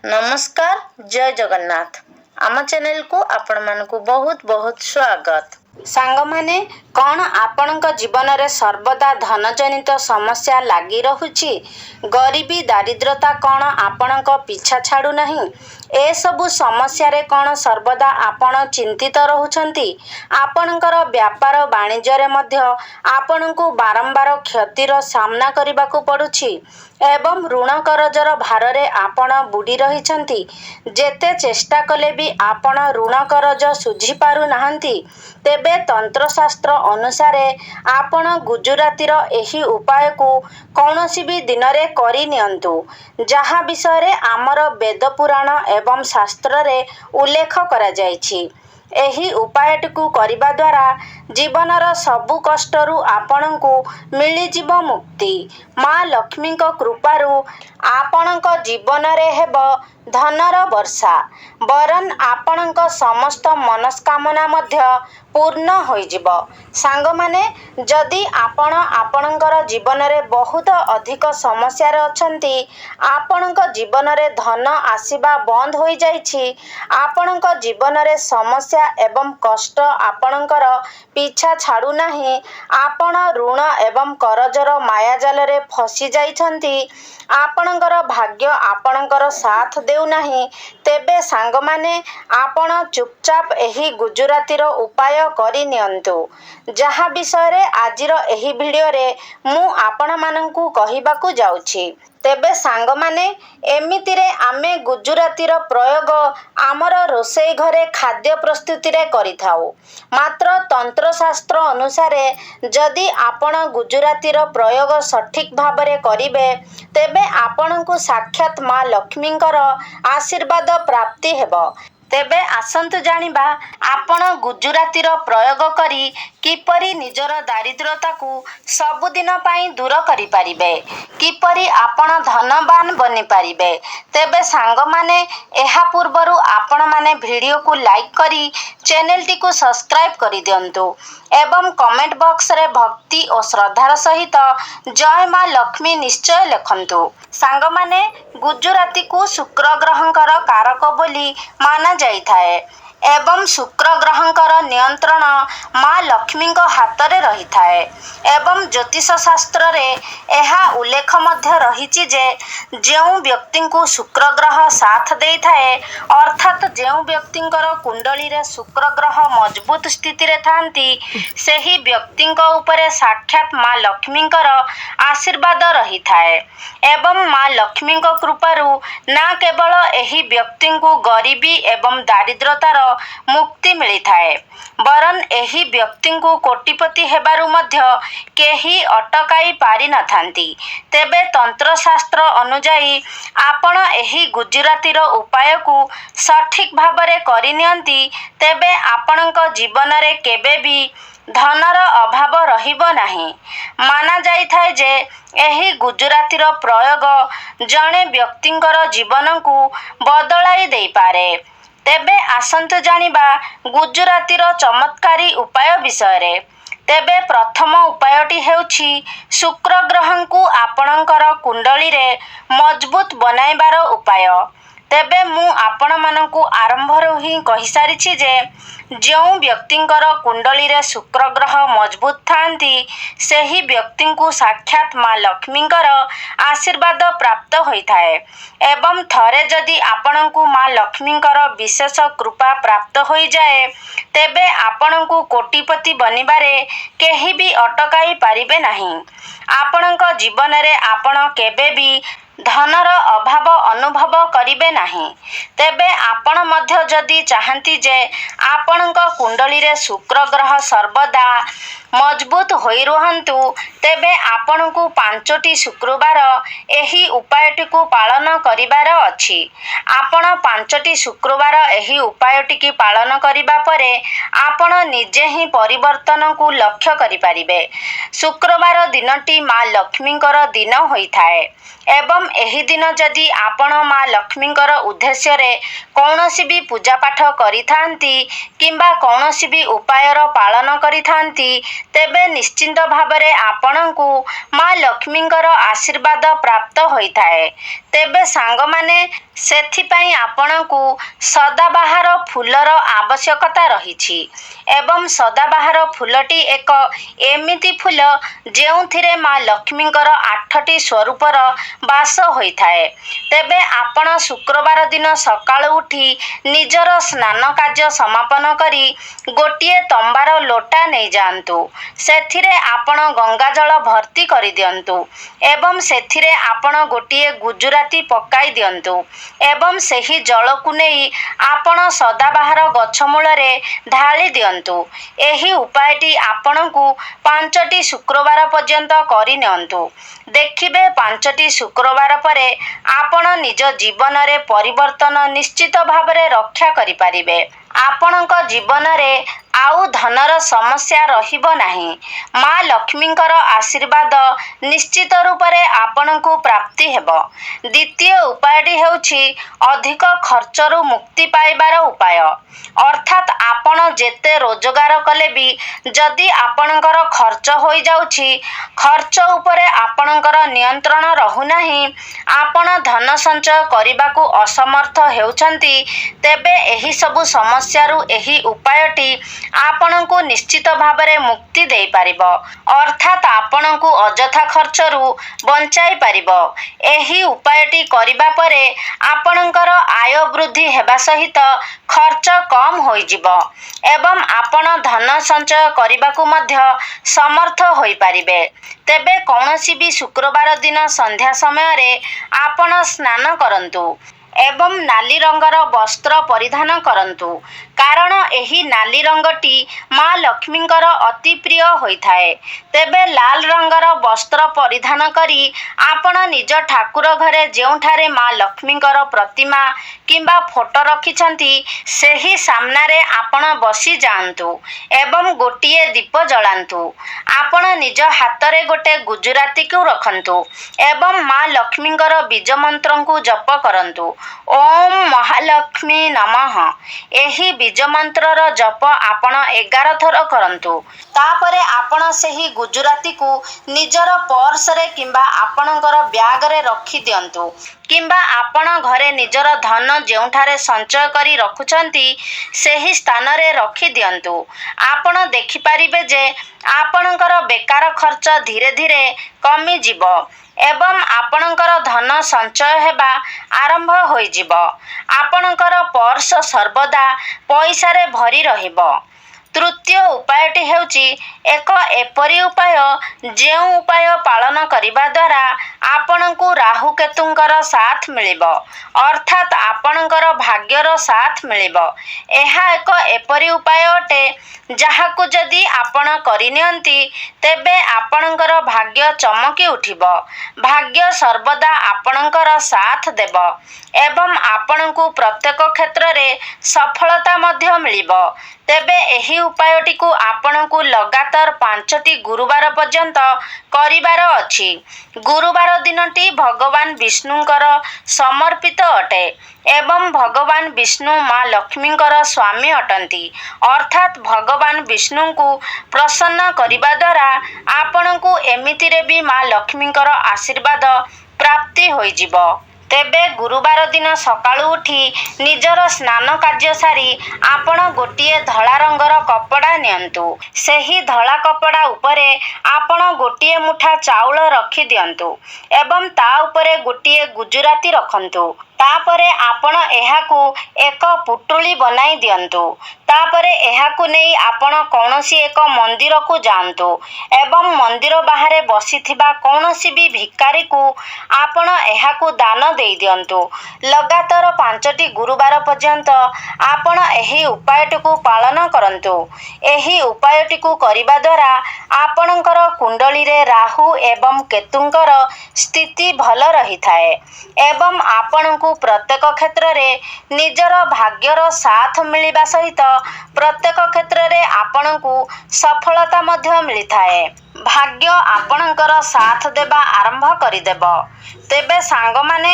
नमस्कार जय जगन्नाथ आम चैनल को आपण मानकु बहुत बहुत स्वागत। सांग माने कौन आपणक जीवन रे सर्वदा धन जनित समस्या लागी रहुछि। गरीबी दारिद्रता कौन आपणक पीछा छाड़ू नहीं। ए सबु समस्या रे कौन सर्वदा आपण चिंतित रहुछंती। आपणकर व्यापार वाणिज्य रे मध्य आपणकु बारंबार क्षतिर सामना करबाकू पड़ुछि एवं ऋण करजर भार रे आपण बुड़ी रहिछंती। जेते चेष्टा कले भी आपण ऋण करज सुझी पारु नाहंती। तेबे तंत्रशास्त्र अनुसारे आपण गुजरातीर एही उपाय को कौनसी भी दिन रे करि नियंतु। जहा विषय रे आमर वेद पुराण एवं शास्त्र रे उल्लेख करा जायछि। एही उपायटिकु करिबा द्वारा जीवनर सबु कष्टरू आपणकु मिलिजिब मुक्ति। माँ लक्ष्मी कृपारू आपणक जीवन रे हेब धनर वर्षा वरन आपणक समस्त मनस्कामना मध्य पूर्ण होइजिब। सांग माने जदि आपण आपणकर जीवन रे बहुत अधिक समस्या रे अछंती, आपणक जीवन रे धन आसीबा बंद होई जाइछि, आपणक जीवन रे समस्या एवं कष्ट आपणकर पीछा छाड़ू नाही, आपण ऋण एवं करजर मायाजाल रे फसी जाइछंती, आपणकर भाग्य आपणकर साथ देउ नाही, तेबे सांग माने आपण चुपचाप एही गुजरातीर उपाय करि नियंतु। जहा विषय रे आजिर एही वीडियो रे मु आपण माननकु कहिबाकू जाउछि। तेबे सांग माने एमिति रे आमे गुजरातीर प्रयोग आमर रोषेई घरे खाद्य प्रस्तुति रे करिथाउ। मात्र तंत्रशास्त्र अनुसारे जदि आपण गुजरातीर प्रयोग सठिक भाबरे करिबे तेबे आपणकु साक्षात माँ लक्ष्मींकर आशीर्वाद प्राप्ति हेबो। तेबे आसंतु जानिबा आपण गुजरातीर प्रयोग करी किपरि निजर दारिद्रता को सबुदिन पाई दूर करि पारिबे, किपरि आपण धनवान बनि पारिबे। तेबे सांग माने एहा पूर्वरु आपण माने वीडियो को लाइक करी चैनल टी को सब्सक्राइब करि दियंतु एवं कमेंट बॉक्स रे भक्ति और श्रद्धार सहित जय माँ लक्ष्मी निश्चय लिखंतु। सांग माने गुजराती को शुक्र ग्रहंकर कारक बोली माना जाइथाए एवं शुक्र ग्रहंकर नियंत्रण माँ लक्ष्मी हाथ रे रही थाए एवं ज्योतिष शास्त्र रे एहा उल्लेख मध्य रहिछि जे जेउ व्यक्ति को शुक्र ग्रह साथ देई थाए अर्थात जेउ व्यक्तिंकर कुंडली रे शुक्र ग्रह मजबूत स्थिति रे थांती सेही व्यक्तिंक उपरे साक्षात माँ लक्ष्मींकर आशीर्वाद रही थाए एवं माँ लक्ष्मींक कृपारू ना केवल एही व्यक्ति को गरीबी एवं दारिद्रतार मुक्ति मिली थाए वरन एही व्यक्ति को कोटिपति हेबारू मध्य केही अटकाई पारि न थांती। तेबे तंत्रशास्त्र अनुजाई आपण एही गुजरातीर उपाय को सठिक भाबरे करि नियंती तेबे आपणक जीवन रे केबे भी धनर अभाव रहिब नाही। माना जाइथाए जे एही गुजरातीर प्रयोग जणे व्यक्तिंकर जीवन को बदलाई देई पारे। तेबे आसंतु जानिबा गुजरातीर चमत्कारी उपाय विषय रे। तेबे प्रथम उपायटी हेउछि शुक्र ग्रहंकु आपणकर कुंडली रे मजबूत बनाइबार उपाय। तेबे मु आपण मानकु आरंभरु ही कहि सारिछि जे जेउ व्यक्तिंकर कुंडली रे शुक्र ग्रह मजबूत थांती सेही व्यक्ति को साक्षात माँ लक्ष्मींकर आशीर्वाद प्राप्त होइथाए एवं थरे जदि आपणकु माँ लक्ष्मींकर विशेष कृपा प्राप्त होई जाए तेबे आपणकु कोटिपति बनिबारे केही भी अटकाई पारिबे नाही। आपणक जीवन रे आपण केबे भी धनर अभाव अनुभव करिबे नाही। तेबे आपण मध्य जदि चाहंती जे आपणक कुंडली रे शुक्र ग्रह सर्वदा मजबूत होई रुहंतु तेबे आपणकु 5टी शुक्रवार एही उपायटी को पालन करिबार अछि। आपण 5टी शुक्रवार एही उपायटी की पालन करिबा परे आपण निजे ही परिवर्तन को लक्ष्य करि पारिबे। शुक्रवार दिनटी माँ लक्ष्मींकर दिन होइथाए एवं एही दिन जदि आपण माँ लक्ष्मींकर उद्देश्य रे कौनसी भी पूजा पाठ करिथांती किंबा कौनसी भी उपायर पालन करिथांती तेबे निश्चिंत भाबरे आपणकु माँ लक्ष्मींकर आशीर्वाद प्राप्त होइथाए। तेबे सांग माने ସେଥିପାଇଁ ଆପଣଙ୍କୁ ସଦାବାହାର ଫୁଲର ଆବଶ୍ୟକତା ରହିଛି ଏବଂ ସଦାବାହାର ଫୁଲଟି ଏକ ଏମିତି ଫୁଲ ଯେଉଁଥିରେ ମା ଲକ୍ଷ୍ମୀଙ୍କର 8ଟି ସ୍ୱରୂପର ବାସ ହୋଇଥାଏ। ତେବେ ଆପଣ ଶୁକ୍ରବାର ଦିନ ସକାଳୁ ଉଠି ନିଜର ସ୍ନାନ କାର୍ଯ୍ୟ ସମାପନ କରି ଗୋଟିଏ ତମ୍ବାର ଲୋଟା ନେଇଯାଆନ୍ତୁ। ସେଥିରେ ଆପଣ ଗଙ୍ଗାଜଳ ଭର୍ତ୍ତି କରିଦିଅନ୍ତୁ ଏବଂ ସେଥିରେ ଆପଣ ଗୋଟିଏ ଗୁଜୁରାତି ପକାଇ ଦିଅନ୍ତୁ ଏବଂ ସେହି ଜଳକୁ ନେଇ ଆପଣ ସଦାବାହାର ଗଛ ମୂଳରେ ଢାଳି ଦିଅନ୍ତୁ। ଏହି ଉପାୟଟି ଆପଣଙ୍କୁ 5ଟି ଶୁକ୍ରବାର ପର୍ଯ୍ୟନ୍ତ କରିନିଅନ୍ତୁ। ଦେଖିବେ 5ଟି ଶୁକ୍ରବାର ପରେ ଆପଣ ନିଜ ଜୀବନରେ ପରିବର୍ତ୍ତନ ନିଶ୍ଚିତ ଭାବରେ ରକ୍ଷା କରିପାରିବେ। ଆପଣଙ୍କ ଜୀବନରେ ଆଉ ଧନର ସମସ୍ୟା ରହିବ ନାହିଁ। ମା ଲକ୍ଷ୍ମୀଙ୍କର ଆଶୀର୍ବାଦ ନିଶ୍ଚିତ ରୂପରେ ଆପଣଙ୍କୁ ପ୍ରାପ୍ତି ହେବ। ଦ୍ୱିତୀୟ ଉପାୟଟି ହେଉଛି ଅଧିକ ଖର୍ଚ୍ଚରୁ ମୁକ୍ତି ପାଇବାର ଉପାୟ। ଅର୍ଥାତ୍ ଆପଣ ଯେତେ ରୋଜଗାର କଲେ ବି ଯଦି ଆପଣଙ୍କର ଖର୍ଚ୍ଚ ହୋଇଯାଉଛି, ଖର୍ଚ୍ଚ ଉପରେ ଆପଣଙ୍କର ନିୟନ୍ତ୍ରଣ ରହୁନାହିଁ, ଆପଣ ଧନ ସଞ୍ଚୟ କରିବାକୁ ଅସମର୍ଥ ହେଉଛନ୍ତି, ତେବେ ଏହିସବୁ ସମସ୍ୟାରୁ ଏହି ଉପାୟଟି ଆପଣଙ୍କୁ ନିଶ୍ଚିତ ଭାବରେ ମୁକ୍ତି ଦେଇପାରିବ। ଅର୍ଥାତ୍ ଆପଣଙ୍କୁ ଅଯଥା ଖର୍ଚ୍ଚରୁ ବଞ୍ଚାଇ ପାରିବ। ଏହି ଉପାୟଟି କରିବା ପରେ ଆପଣଙ୍କର ଆୟ ବୃଦ୍ଧି ହେବା ସହିତ ଖର୍ଚ୍ଚ କମ୍ ହୋଇଯିବ ଏବଂ ଆପଣ ଧନ ସଞ୍ଚୟ କରିବାକୁ ମଧ୍ୟ ସମର୍ଥ ହୋଇପାରିବେ। ତେବେ କୌଣସି ବି ଶୁକ୍ରବାର ଦିନ ସନ୍ଧ୍ୟା ସମୟରେ ଆପଣ ସ୍ନାନ କରନ୍ତୁ ଏବଂ ନାଲି ରଙ୍ଗର ବସ୍ତ୍ର ପରିଧାନ କରନ୍ତୁ, କାରଣ ଏହି ନାଲି ରଙ୍ଗଟି ମା ଲକ୍ଷ୍ମୀଙ୍କର ଅତି ପ୍ରିୟ ହୋଇଥାଏ। ତେବେ ଲାଲ ରଙ୍ଗର ବସ୍ତ୍ର ପରିଧାନ କରି ଆପଣ ନିଜ ଠାକୁର ଘରେ ଯେଉଁଠାରେ ମା ଲକ୍ଷ୍ମୀଙ୍କର ପ୍ରତିମା କିମ୍ବା ଫଟୋ ରଖିଛନ୍ତି, ସେହି ସାମ୍ନାରେ ଆପଣ ବସି ଯାଆନ୍ତୁ ଏବଂ ଗୋଟିଏ ଦୀପ ଜଳାନ୍ତୁ। ଆପଣ ନିଜ ହାତରେ ଗୋଟେ ଗୁଜୁରାତିକୁ ରଖନ୍ତୁ ଏବଂ ମା ଲକ୍ଷ୍ମୀଙ୍କର ବୀଜ ମନ୍ତ୍ରକୁ ଜପ କରନ୍ତୁ। ଓଁ ମହାଲକ୍ଷ୍ମୀ ନମଃ। ଏହି ବୀଜ ମନ୍ତ୍ରର ଜପ ଆପଣ 11 ଥର କରନ୍ତୁ। ତାପରେ ଆପଣ ସେହି ଗୁଜୁରାତିକୁ ନିଜର ପର୍ସରେ କିମ୍ବା ଆପଣଙ୍କର ବ୍ୟାଗରେ ରଖିଦିଅନ୍ତୁ କିମ୍ବା ଆପଣ ଘରେ ନିଜର ଧନ ଯେଉଁଠାରେ ସଞ୍ଚୟ କରି ରଖୁଛନ୍ତି ସେହି ସ୍ଥାନରେ ରଖିଦିଅନ୍ତୁ। ଆପଣ ଦେଖିପାରିବେ ଯେ ଆପଣଙ୍କର ବେକାର ଖର୍ଚ୍ଚ ଧୀରେ ଧୀରେ କମିଯିବ ଏବଂ ଆପଣଙ୍କର ଧନ ସଞ୍ଚୟ ହେବା ଆରମ୍ଭ ହୋଇଯିବ। ଆପଣଙ୍କର ପର୍ସ ସର୍ବଦା ପଇସାରେ ଭରି ରହିବ। ତୃତୀୟ ଉପାୟଟି ହେଉଛି ଏକ ଏପରି ଉପାୟ ଯେଉଁ ଉପାୟ ପାଳନ କରିବା ଦ୍ୱାରା ଆପଣଙ୍କୁ ରାହୁ କେତୁଙ୍କର ସାଥ ମିଳିବ, ଅର୍ଥାତ୍ ଆପଣଙ୍କର ଭାଗ୍ୟର ସାଥ ମିଳିବ। ଏହା ଏକ ଏପରି ଉପାୟ ଅଟେ ଯାହାକୁ ଯଦି ଆପଣ କରିନିଅନ୍ତି, ତେବେ ଆପଣଙ୍କର ଭାଗ୍ୟ ଚମକି ଉଠିବ, ଭାଗ୍ୟ ସର୍ବଦା ଆପଣଙ୍କର ସାଥ ଦେବ ଏବଂ ଆପଣଙ୍କୁ ପ୍ରତ୍ୟେକ କ୍ଷେତ୍ରରେ ସଫଳତା ମଧ୍ୟ ମିଳିବ। ତେବେ ଏହି ଉପାୟଟିକୁ ଆପଣଙ୍କୁ ଲଗାତାର 5ଟି ଗୁରୁବାର ପର୍ଯ୍ୟନ୍ତ କରିବାର ଅଛି। ଗୁରୁବାର ଦିନଟି ଭଗବାନ ବିଷ୍ଣୁଙ୍କର ସମର୍ପିତ ଅଟେ ଏବଂ ଭଗବାନ ବିଷ୍ଣୁ ମା ଲକ୍ଷ୍ମୀଙ୍କର ସ୍ୱାମୀ ଅଟନ୍ତି। ଅର୍ଥାତ୍ ଭଗବାନ ବିଷ୍ଣୁଙ୍କୁ ପ୍ରସନ୍ନ କରିବା ଦ୍ୱାରା ଆପଣଙ୍କୁ ଏମିତିରେ ବି ମା ଲକ୍ଷ୍ମୀଙ୍କର ଆଶୀର୍ବାଦ ପ୍ରାପ୍ତି ହୋଇଯିବ। ତେବେ ଗୁରୁବାର ଦିନ ସକାଳୁ ଉଠି ନିଜର ସ୍ନାନ କାର୍ଯ୍ୟ ସାରି ଆପଣ ଗୋଟିଏ ଧଳା ରଙ୍ଗର କପଡ଼ା ନିଅନ୍ତୁ। ସେହି ଧଳା କପଡ଼ା ଉପରେ ଆପଣ ଗୋଟିଏ ମୁଠା ଚାଉଳ ରଖିଦିଅନ୍ତୁ ଏବଂ ତା ଉପରେ ଗୋଟିଏ ଗୁଜୁରାତି ରଖନ୍ତୁ। ତାପରେ ଆପଣ ଏହାକୁ ଏକ ପୁଟୁଳି ବନାଇ ଦିଅନ୍ତୁ। ତାପରେ ଏହାକୁ ନେଇ ଆପଣ କୌଣସି ଏକ ମନ୍ଦିରକୁ ଯାଆନ୍ତୁ ଏବଂ ମନ୍ଦିର ବାହାରେ ବସିଥିବା କୌଣସି ବି ଭିକାରୀକୁ ଆପଣ ଏହାକୁ ଦାନ ଦେଇଦିଅନ୍ତୁ। ଲଗାତାର 5ଟି ଗୁରୁବାର ପର୍ଯ୍ୟନ୍ତ ଆପଣ ଏହି ଉପାୟଟିକୁ ପାଳନ କରନ୍ତୁ। ଏହି ଉପାୟଟିକୁ କରିବା ଦ୍ୱାରା ଆପଣଙ୍କର କୁଣ୍ଡଳୀରେ ରାହୁ ଏବଂ କେତୁଙ୍କର ସ୍ଥିତି ଭଲ ରହିଥାଏ ଏବଂ ଆପଣଙ୍କୁ ପ୍ରତ୍ୟେକ କ୍ଷେତ୍ରରେ ନିଜର ଭାଗ୍ୟର ସାଥ ମିଳିବା ସହିତ ପ୍ରତ୍ୟେକ କ୍ଷେତ୍ରରେ ଆପଣଙ୍କୁ ସଫଳତା ମଧ୍ୟ ମିଳିଥାଏ। ଭାଗ୍ୟ ଆପଣଙ୍କର ସାଥ ଦେବା ଆରମ୍ଭ କରିଦେବ। ତେବେ ସାଙ୍ଗମାନେ,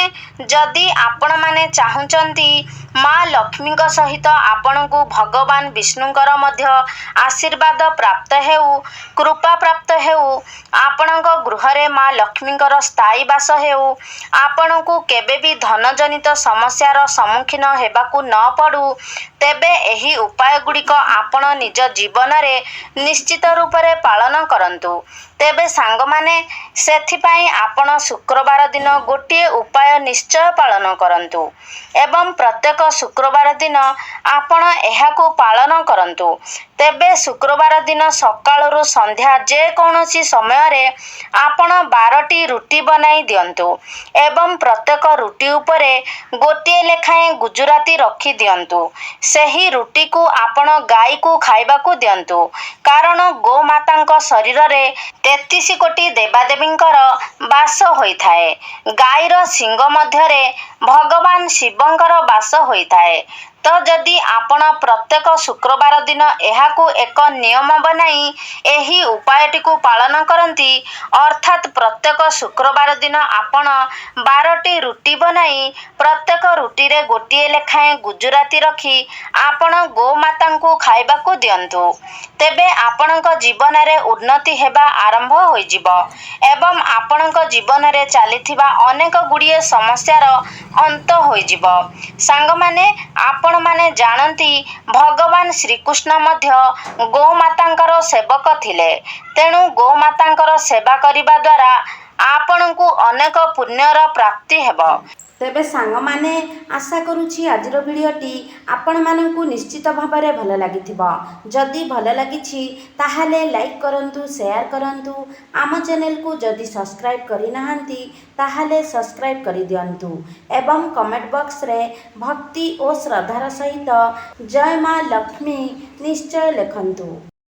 ଯଦି ଆପଣମାନେ ଚାହୁଁଛନ୍ତି ମା ଲକ୍ଷ୍ମୀଙ୍କ ସହିତ ଆପଣଙ୍କୁ ଭଗବାନ ବିଷ୍ଣୁଙ୍କର ମଧ୍ୟ ଆଶୀର୍ବାଦ ପ୍ରାପ୍ତ ହେଉ, କୃପା ପ୍ରାପ୍ତ ହେଉ, ଆପଣଙ୍କ ଗୃହରେ ମା ଲକ୍ଷ୍ମୀଙ୍କର ସ୍ଥାୟୀ ବାସ ହେଉ, ଆପଣଙ୍କୁ କେବେ ବି ଧନଜନିତ ସମସ୍ୟାର ସମ୍ମୁଖୀନ ହେବାକୁ ନ ପଡ଼ୁ। ତେବେ ଏହି ଉପାୟଗୁଡ଼ିକ ଆପଣ ନିଜ ଜୀବନରେ ନିଶ୍ଚିତ ରୂପରେ ପାଳନ କରନ୍ତୁ। ତେବେ ସାଙ୍ଗମାନେ, ସେଥିପାଇଁ ଆପଣ ଶୁକ୍ରବାର ଦିନ ଗୋଟିଏ ଉପାୟ ନିଶ୍ଚୟ ପାଳନ କରନ୍ତୁ ଏବଂ ପ୍ରତ୍ୟେକ ଶୁକ୍ରବାର ଦିନ ଆପଣ ଏହାକୁ ପାଳନ କରନ୍ତୁ। ତେବେ ଶୁକ୍ରବାର ଦିନ ସକାଳରୁ ସନ୍ଧ୍ୟା ଯେକୌଣସି ସମୟରେ ଆପଣ 12ଟି ରୁଟି ବନାଇ ଦିଅନ୍ତୁ ଏବଂ ପ୍ରତ୍ୟେକ ରୁଟି ଉପରେ ଗୋଟିଏ ଲେଖାଏଁ ଗୁଜୁରାତି ରଖିଦିଅନ୍ତୁ। ସେହି ରୁଟିକୁ ଆପଣ ଗାଈକୁ ଖାଇବାକୁ ଦିଅନ୍ତୁ, କାରଣ ଗୋମାତାଙ୍କ ଶରୀରରେ 33 କୋଟି ଦେବାଦେବୀଙ୍କର ବାସ ହୋଇଥାଏ। ଗାଈର ଶିଙ୍ଗ ମଧ୍ୟରେ ଭଗବାନ ଶିବଙ୍କର ବାସ ହୋଇଥାଏ। ତ ଯଦି ଆପଣ ପ୍ରତ୍ୟେକ ଶୁକ୍ରବାର ଦିନ ଏହାକୁ ଏକ ନିୟମ ବନାଇ ଏହି ଉପାୟଟିକୁ ପାଳନ କରନ୍ତି, ଅର୍ଥାତ୍ ପ୍ରତ୍ୟେକ ଶୁକ୍ରବାର ଦିନ ଆପଣ 12ଟି ରୁଟି ବନାଇ ପ୍ରତ୍ୟେକ ରୁଟିରେ ଗୋଟିଏ ଲେଖାଏଁ ଗୁଜୁରାତି ରଖି ଆପଣ ଗୋମାତାଙ୍କୁ ଖାଇବାକୁ ଦିଅନ୍ତୁ, ତେବେ ଆପଣଙ୍କ ଜୀବନରେ ଉନ୍ନତି ହେବା ଆରମ୍ଭ ହୋଇଯିବ ଏବଂ ଆପଣଙ୍କ ଜୀବନରେ ଚାଲିଥିବା ଅନେକ ଗୁଡ଼ିଏ ସମସ୍ୟାର ଅନ୍ତ ହୋଇଯିବ। ସାଙ୍ଗମାନେ, ଆପଣମାନେ ଜାଣନ୍ତି ଭଗବାନ ଶ୍ରୀକୃଷ୍ଣ ମଧ୍ୟ ଗୋମାତାଙ୍କର ସେବକ ଥିଲେ। ତେଣୁ ଗୋମାତାଙ୍କର ସେବା କରିବା ଦ୍ୱାରା ଆପଣଙ୍କୁ ଅନେକ ପୁଣ୍ୟର ପ୍ରାପ୍ତି ହେବ। ତେବେ ସାଙ୍ଗମାନେ, ଆଶା କରୁଛି ଆଜିର ଭିଡ଼ିଓଟି ଆପଣମାନଙ୍କୁ ନିଶ୍ଚିତ ଭାବରେ ଭଲ ଲାଗିଥିବ। ଯଦି ଭଲ ଲାଗିଛି ତାହେଲେ ଲାଇକ୍ କରନ୍ତୁ, ସେୟାର କରନ୍ତୁ। ଆମ ଚ୍ୟାନେଲକୁ ଯଦି ସବସ୍କ୍ରାଇବ୍ କରିନାହାନ୍ତି ତାହେଲେ ସବସ୍କ୍ରାଇବ୍ କରିଦିଅନ୍ତୁ ଏବଂ କମେଣ୍ଟ ବକ୍ସରେ ଭକ୍ତି ଓ ଶ୍ରଦ୍ଧାର ସହିତ ଜୟ ମା ଲକ୍ଷ୍ମୀ ନିଶ୍ଚୟ ଲେଖନ୍ତୁ।